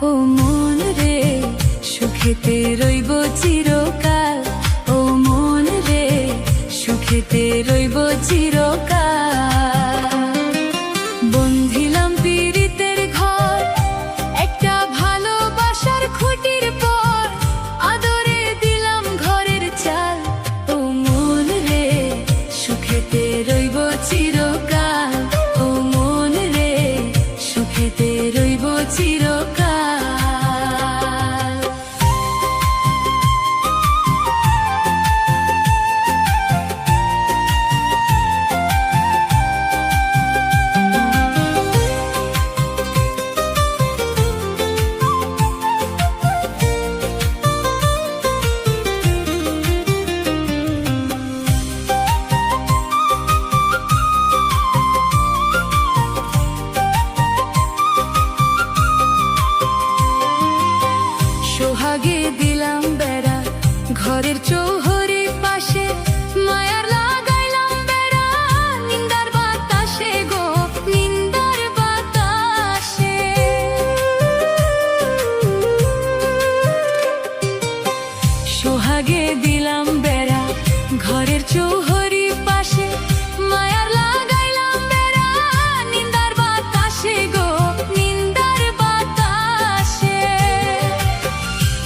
ও মন রে সুখেতে রইব চিরকাল, ও মন রে সুখেতে রইব চিরকাল। বন্ধিলাম পীড়িতের ঘর একটা ভালোবাসার খুঁটির পর, আদরে দিলাম ঘরের চাল, ও মন রে সুখেতে রইব চিরকাল, ও মন রে সুখেতে রইব চিরকাল। সোহাগে দিলাম বেড়া ঘরের চৌহরি পাশে, মায়ার লাগাইলাম বেড়া নিন্দার বাতাসে গো, নিন্দার বাতাসে। সোহাগে দিলাম বেড়া ঘরের চৌহরি পাশে, মায়ার লাগাইলাম বেড়া নিন্দার বাতাসে গো, নিন্দার বাতাসে।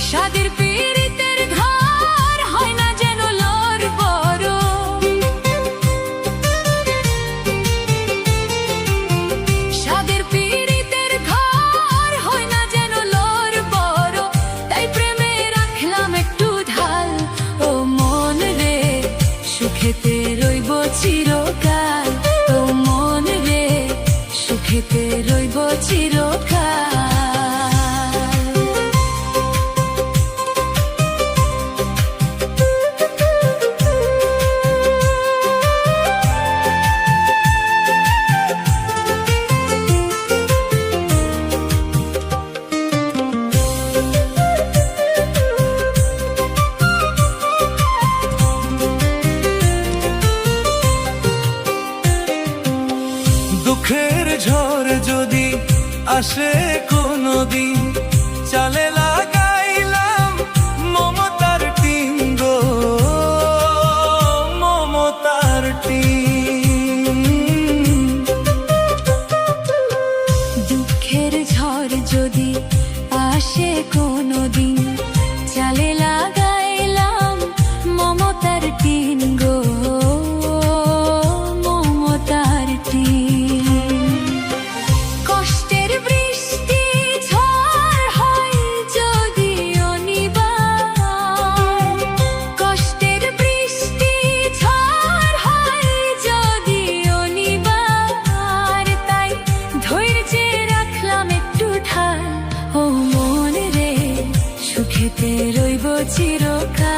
সাদের পীড়িতের ঘর হয় না যেন লড় বড়, সাদের পীড়িতের ঘর হয় না যেন লড় বড়, তাই প্রেমে রাখলাম একটু ঢাল, ও মন রে সুখেতে রইব চিরকাল, ও মন রে সুখেতে রইব চিরকাল। দুঃখের ঝড় যদি আসে কোনদিন, চালে লাগাইলাম মমতার টিন গো, মমতার টিন। দুঃখের ঝড় যদি আসে কোনদিন, চালে লাগাইলাম মমতার টিন গো, মমতার টিন। কষ্টের বৃষ্টি ঝড় হয় যদি অনিবার, কষ্টের বৃষ্টি ঝড় হয় যদি অনিবার, তাই ধৈর্যে রাখলাম একটু ঠাল, ও মন রে সুখেতে রইব চিরকাল।